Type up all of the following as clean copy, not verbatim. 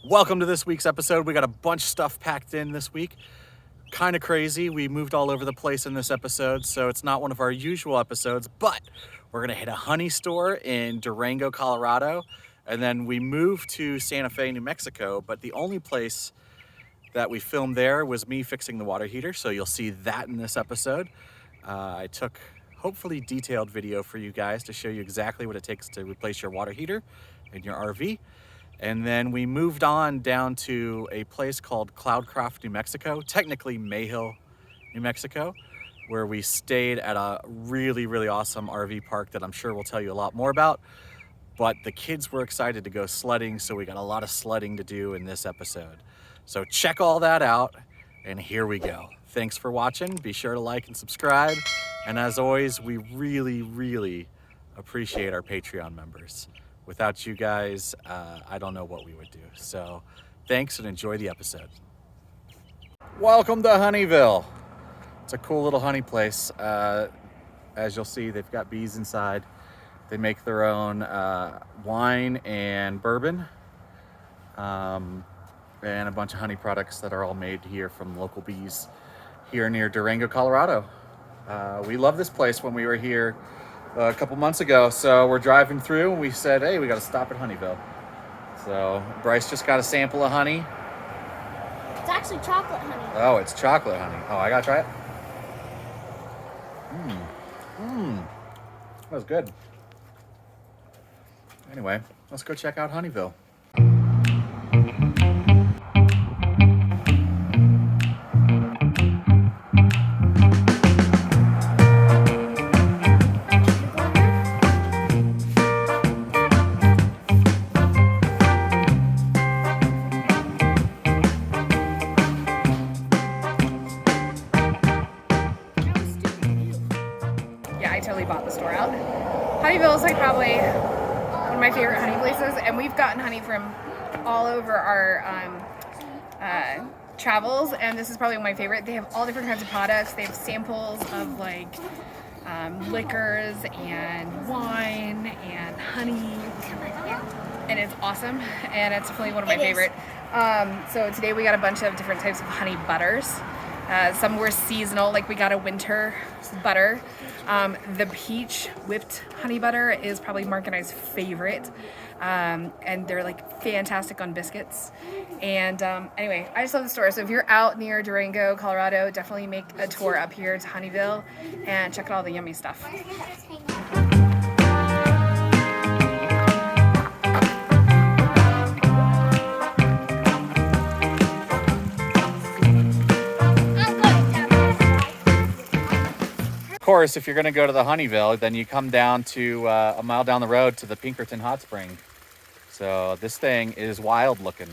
Welcome to this week's episode. We got a bunch of stuff packed in this week. Kind of crazy. We moved all over the place in this episode, so it's not one of our usual episodes, but we're gonna hit a honey store in Durango, Colorado, and then we moved to Santa Fe, New Mexico, but the only place that we filmed there was me fixing the water heater, so you'll see that in this episode. I took hopefully detailed video for you guys to show you exactly what it takes to replace your water heater in your RV. And then we moved on down to a place called Cloudcroft, New Mexico, technically Mayhill, New Mexico, where we stayed at a really, really awesome RV park that I'm sure we'll tell you a lot more about. But the kids were excited to go sledding, so we got a lot of sledding to do in this episode. So check all that out, and here we go. Thanks for watching. Be sure to like and subscribe. And as always, we really, really appreciate our Patreon members. Without you guys, I don't know what we would do. So thanks and enjoy the episode. Welcome to Honeyville. It's a cool little honey place. As you'll see, they've got bees inside. They make their own wine and bourbon and a bunch of honey products that are all made here from local bees here near Durango, Colorado. We love this place. When we were here a couple months ago, so we're driving through and we said, hey, we got to stop at Honeyville. So Bryce just got a sample of honey. It's actually chocolate honey. Oh, it's chocolate honey. Oh, I gotta try it. That was good. Anyway, let's go check out Honeyville. Bought the store out. Honeyville is like probably one of my favorite honey places, and we've gotten honey from all over our travels, and this is probably my favorite. They have all different kinds of products. They have samples of like liquors and wine and honey, and it's awesome, and it's definitely one of my favorite. So today we got a bunch of different types of honey butters. Some were seasonal, like we got a winter butter. The peach whipped honey butter is probably Mark and I's favorite. And they're like fantastic on biscuits. And anyway, I just love the store. So if you're out near Durango, Colorado, definitely make a tour up here to Honeyville and check out all the yummy stuff. Of course, if you're going to go to the Honeyville, then you come down to a mile down the road to the Pinkerton Hot Spring. So this thing is wild looking.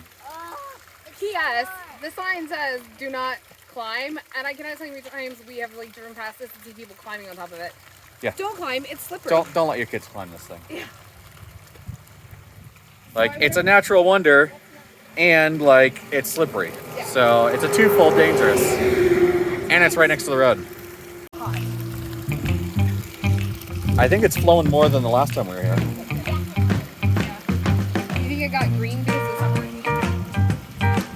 P.S. The sign says do not climb, and I cannot tell you how many times we have like driven past this and see people climbing on top of it. Yeah. Don't climb, it's slippery. Don't let your kids climb this thing. Yeah. Like, it's a natural wonder, and like it's slippery. Yeah. So it's a twofold dangerous. And it's right next to the road. I think it's flowing more than the last time we were here. You think it got green because of something?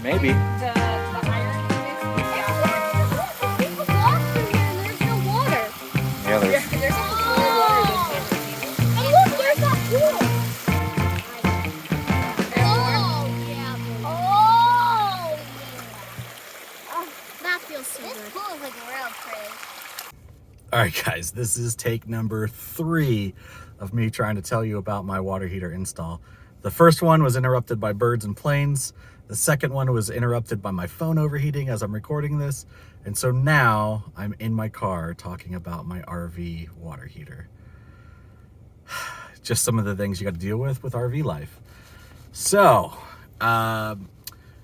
Maybe. The iron mix? Yeah. People lost in here and there's no water. Yeah, there's... There's some cool water this time. And look, there's that pool. Oh, yeah. Oh, that feels so good. This pool is like real pretty. All right, guys, this is take number 3 of me trying to tell you about my water heater install. The first one was interrupted by birds and planes. The second one was interrupted by my phone overheating as I'm recording this. And so now I'm in my car talking about my RV water heater. Just some of the things you got to deal with RV life. So,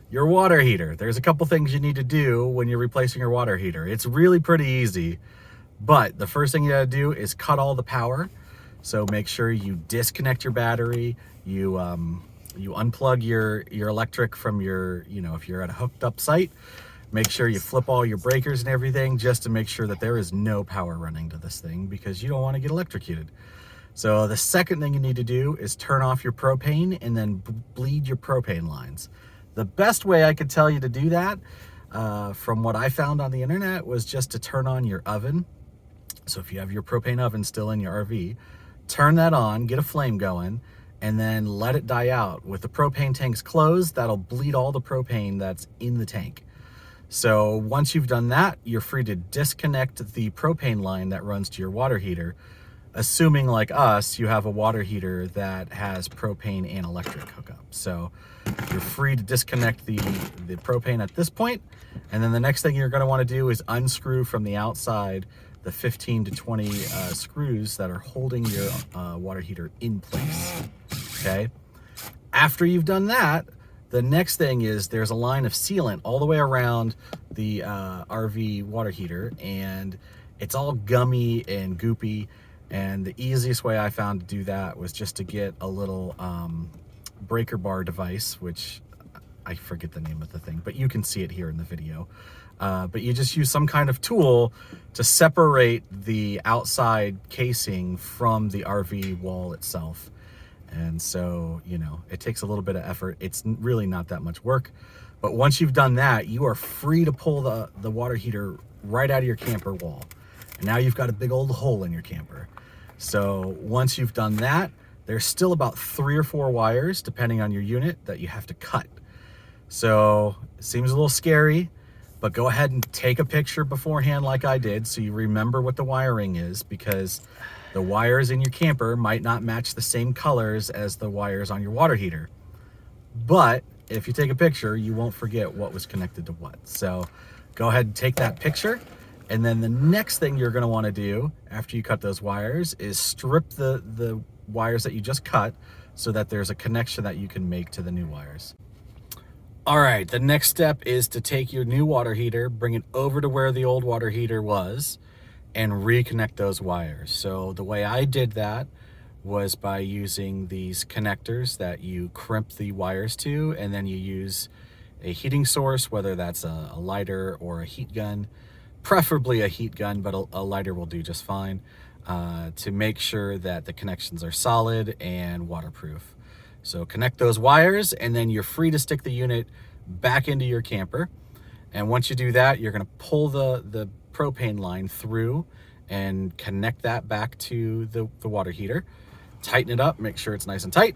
your water heater. There's a couple things you need to do when you're replacing your water heater. It's really pretty easy. But the first thing you gotta do is cut all the power. So make sure you disconnect your battery, you unplug your electric from your, if you're at a hooked up site, make sure you flip all your breakers and everything just to make sure that there is no power running to this thing because you don't want to get electrocuted. So the second thing you need to do is turn off your propane and then bleed your propane lines. The best way I could tell you to do that, from what I found on the internet, was just to turn on your oven. So if you have your propane oven still in your RV, turn that on, get a flame going, and then let it die out. With the propane tanks closed, that'll bleed all the propane that's in the tank. So once you've done that, you're free to disconnect the propane line that runs to your water heater, assuming, like us, you have a water heater that has propane and electric hookup. So you're free to disconnect the propane at this point. And then the next thing you're going to want to do is unscrew from the outside the 15 to 20 screws that are holding your water heater in place. Okay. After you've done that, the next thing is there's a line of sealant all the way around the RV water heater, and it's all gummy and goopy. And the easiest way I found to do that was just to get a little breaker bar device, which I forget the name of the thing, but you can see it here in the video. But you just use some kind of tool to separate the outside casing from the RV wall itself. And so, you know, it takes a little bit of effort. It's really not that much work. But once you've done that, you are free to pull the water heater right out of your camper wall. And now you've got a big old hole in your camper. So once you've done that, there's still about 3 or 4 wires, depending on your unit, that you have to cut. So it seems a little scary, but go ahead and take a picture beforehand like I did so you remember what the wiring is, because the wires in your camper might not match the same colors as the wires on your water heater. But if you take a picture, you won't forget what was connected to what. So go ahead and take that picture. And then the next thing you're going to want to do after you cut those wires is strip the wires that you just cut so that there's a connection that you can make to the new wires. All right, the next step is to take your new water heater, bring it over to where the old water heater was, and reconnect those wires. So the way I did that was by using these connectors that you crimp the wires to, and then you use a heating source, whether that's a lighter or a heat gun, preferably a heat gun, but a lighter will do just fine, to make sure that the connections are solid and waterproof. So connect those wires, and then you're free to stick the unit back into your camper. And once you do that, you're going to pull the propane line through and connect that back to the water heater. Tighten it up, make sure it's nice and tight.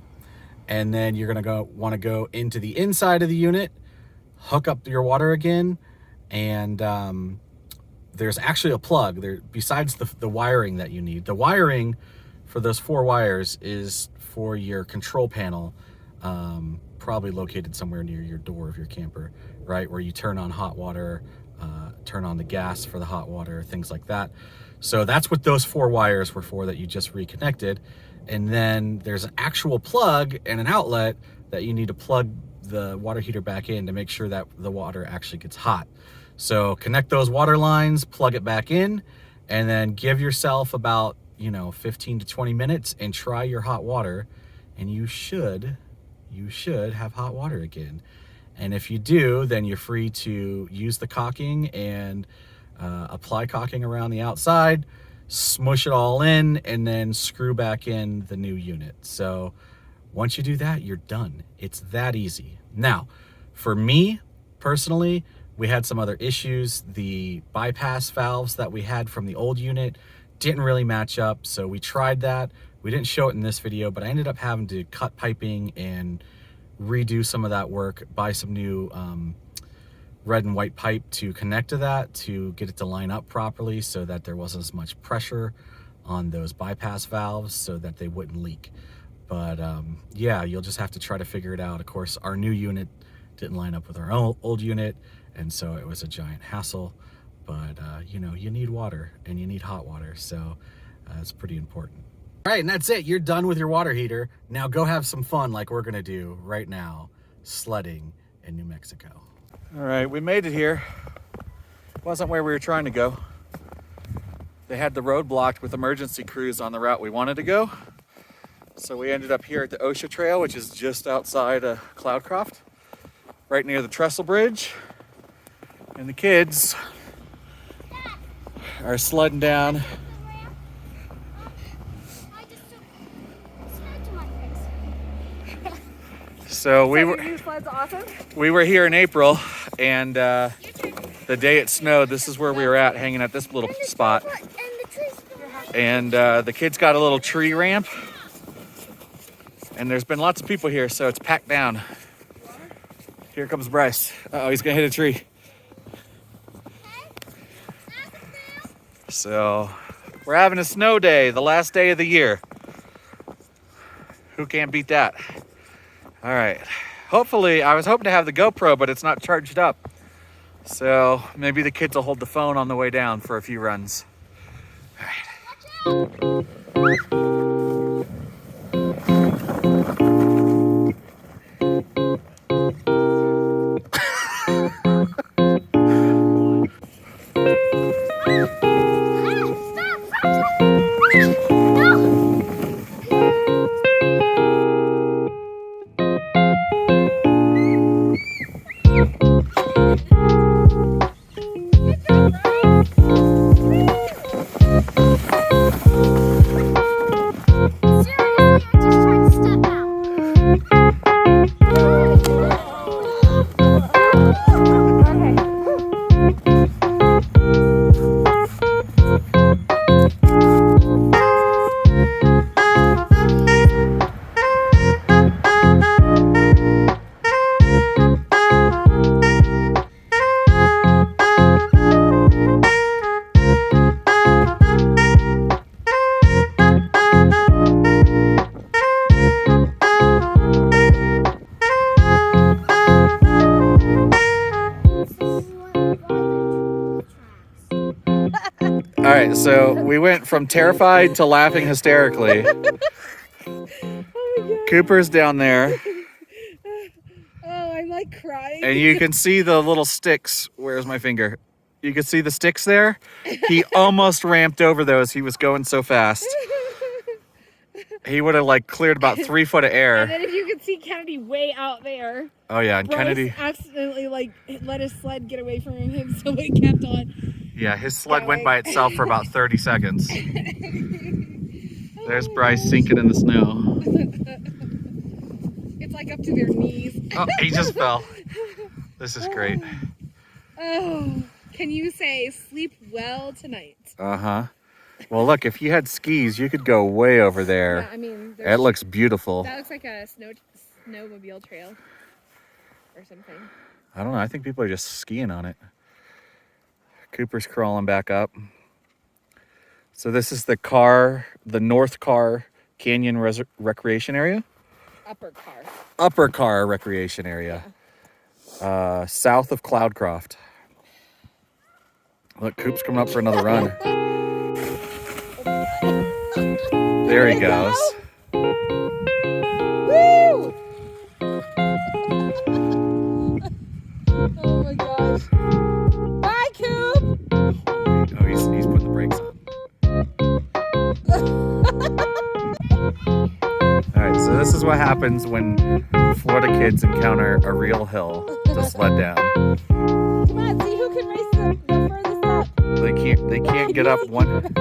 And then you're going to want to go into the inside of the unit, hook up your water again, and there's actually a plug there besides the wiring that you need. The wiring for those 4 wires is for your control panel, probably located somewhere near your door of your camper, right? Where you turn on hot water, turn on the gas for the hot water, things like that. So that's what those 4 wires were for that you just reconnected. And then there's an actual plug and an outlet that you need to plug the water heater back in to make sure that the water actually gets hot. So connect those water lines, plug it back in, and then give yourself about 15 to 20 minutes and try your hot water, and you should have hot water again. And if you do, then you're free to use the caulking and apply caulking around the outside, smush it all in, and then screw back in the new unit. So once you do that, you're done. It's that easy. Now, for me personally, we had some other issues. The bypass valves that we had from the old unit didn't really match up, so we tried that. We didn't show it in this video, but I ended up having to cut piping and redo some of that work, buy some new red and white pipe to connect to that to get it to line up properly so that there wasn't as much pressure on those bypass valves so that they wouldn't leak. But yeah, you'll just have to try to figure it out. Of course, our new unit didn't line up with our old unit, and so it was a giant hassle. But you need water, and you need hot water, so it's pretty important. All right, and that's it. You're done with your water heater. Now go have some fun like we're gonna do right now, sledding in New Mexico. All right, we made it here. Wasn't where we were trying to go. They had the road blocked with emergency crews on the route we wanted to go. So we ended up here at the OSHA Trail, which is just outside of Cloudcroft, right near the Trestle Bridge. And the kids are sledding down. So Your new sled's awesome. we were here in April, and the day it snowed, this is where we were at, hanging at this little spot. And the kids got a little tree ramp, and there's been lots of people here, so it's packed down. Here comes Bryce. Uh-oh, he's gonna hit a tree. So we're having a snow day, the last day of the year. Who can't beat that? All right. Hopefully, I was hoping to have the GoPro, but it's not charged up. So maybe the kids will hold the phone on the way down for a few runs. All right. All right, so we went from terrified to laughing hysterically. Cooper's down there. Oh, I'm like crying. And you can see the little sticks. Where's my finger? You can see the sticks there. He almost ramped over those. He was going so fast. He would have like cleared about 3 foot of air. And then if you could see Kennedy way out there. Oh yeah, and Bryce Kennedy accidentally like let his sled get away from him, so it kept on. Yeah, his sled went by itself for about 30 seconds. There's Bryce sinking in the snow. It's like up to their knees. Oh, he just fell. This is great. Oh, can you say sleep well tonight? Uh-huh. Well, look, if you had skis, you could go way over there. Yeah, I mean, It looks beautiful. that looks like a snowmobile trail or something. I don't know. I think people are just skiing on it. Cooper's crawling back up. So this is the North Car Canyon Recreation Area? Upper Car Recreation Area. Yeah. South of Cloudcroft. Look, Coop's coming up for another run. There he goes. Woo! Oh my gosh. Bye, Coop! Oh, he's putting the brakes on. All right, so this is what happens when Florida kids encounter a real hill to sled down. Come on, see who can race the furthest up. They can't get up one.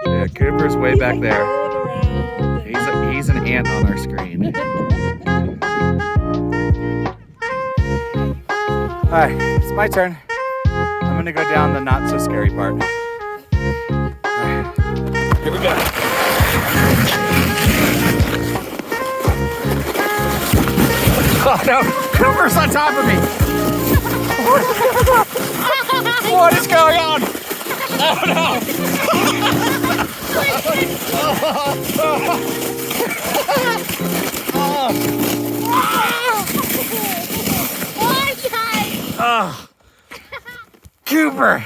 Yeah, Cooper's way back there. He's an ant on our screen. All right, it's my turn. I'm gonna go down the not so scary part. All right, here we go. Oh no, Cooper's on top of me. What is going on? Oh no. Oh, Cooper.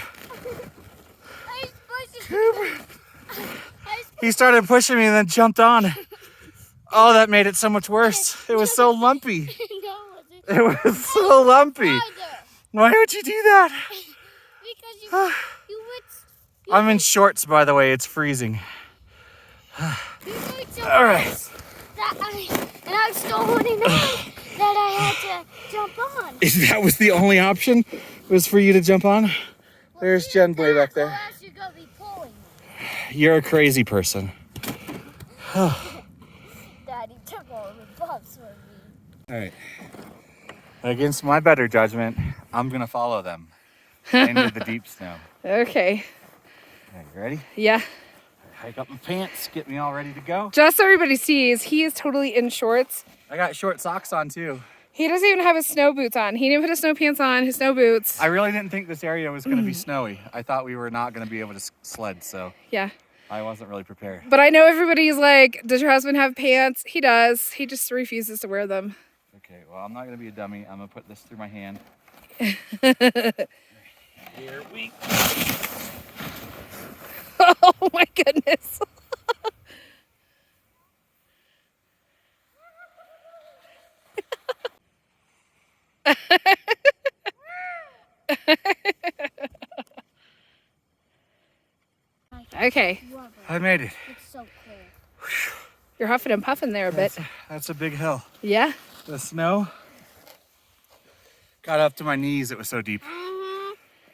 He started pushing me and then jumped on. Oh, that made it so much worse. It was so lumpy. It was so lumpy. Why would you do that? Because you would. I'm in shorts, by the way. It's freezing. All right. And I was still holding on that I had to jump on. That was the only option? Was for you to jump on? There's Jen way back there. Else you're gonna be pulling. You're a crazy person. Daddy took all the buffs from me. All right. Against my better judgment, I'm gonna follow them into the deep snow. Okay. Okay, you ready? Yeah. Hike up my pants, get me all ready to go. Just so everybody sees, he is totally in shorts. I got short socks on too. He doesn't even have his snow boots on. He didn't put his snow pants on, his snow boots. I really didn't think this area was gonna be snowy. I thought we were not gonna be able to sled, so Yeah. I wasn't really prepared. But I know everybody's like, does your husband have pants? He does. He just refuses to wear them. Okay, well, I'm not gonna be a dummy. I'm gonna put this through my hand. Here we go. Oh my goodness. Okay. I made it. It's so cool. You're huffing and puffing there a bit. That's a big hill. Yeah. The snow got up to my knees. It was so deep.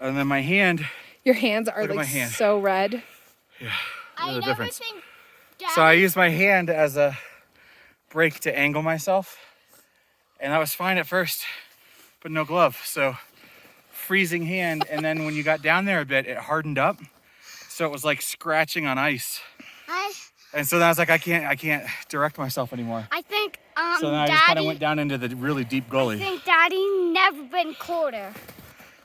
And then my hand. Your hands are Look at my like hand. so red. Yeah. I There's a never difference. think So I used my hand as a brake to angle myself. And that was fine at first, but no glove. So freezing hand. And then when you got down there a bit, it hardened up. So it was like scratching on ice. And so then I was like, I can't direct myself anymore. I think So then I just kind of went down into the really deep I gully. think Daddy never been colder.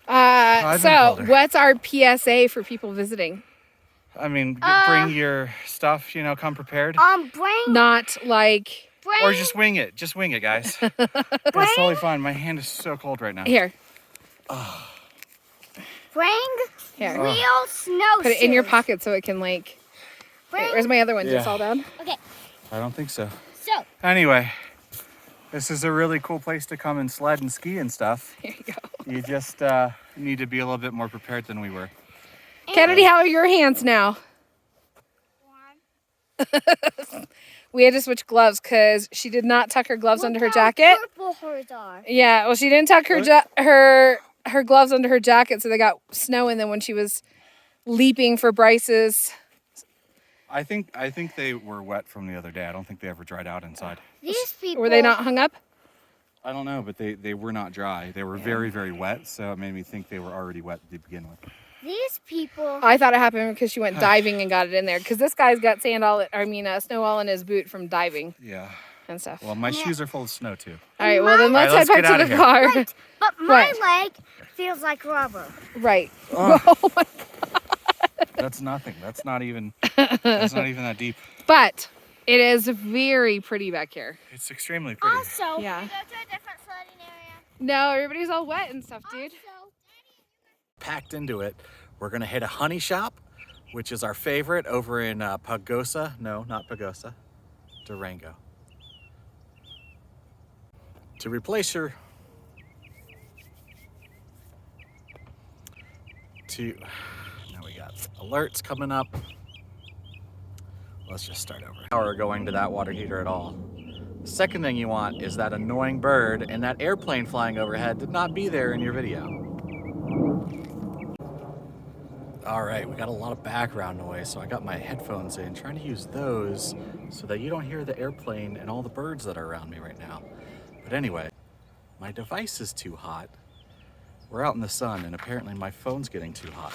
I've been So colder. what's our PSA for people visiting? I mean, bring your stuff, you know, come prepared. Bring Not like, Or just wing it. Just wing it, guys. It's totally fine. My hand is so cold right now. here, bring here. real snow. Put it in your pocket so it can like, Bring, wait, where's my other one? Did it Yeah. fall down? okay, I don't think so. so Anyway, this is a really cool place to come and sled and ski and stuff. Here you go. You just need to be a little bit more prepared than we were. Kennedy, how are your hands now? We had to switch gloves because she did not tuck her gloves under her jacket. Purple hers are. Yeah, well, she didn't tuck her her gloves under her jacket, so they got snow in them when she was leaping for Bryce's. I think they were wet from the other day. I don't think they ever dried out inside. These people Were they not hung up? I don't know, but they were not dry. They were very, very wet, so it made me think they were already wet to begin with. These people. I thought it happened because she went diving and got it in there. Because this guy's got snow all in his boot from diving Yeah. and stuff. Well, my shoes are full of snow too. All right, well then let's All right, head let's back get to outta the here. car. But my What? leg feels like rubber. Right. Oh. Oh my- That's nothing. That's not even that deep. But it is very pretty back here. It's extremely pretty. Also, Yeah. we go to a different sledding area. No, everybody's all wet and stuff, dude. Also, Packed into it. We're gonna hit a honey shop, which is our favorite over in Pagosa. No, not Pagosa. Durango. To replace your now we got alerts coming up. Let's just start over. Power going to that water heater at all. Second thing you want is that annoying bird and that airplane flying overhead did not be there in your video. All right, we got a lot of background noise, so I got my headphones in, trying to use those so that you don't hear the airplane and all the birds that are around me right now. But anyway, my device is too hot. We're out in the sun, and apparently my phone's getting too hot.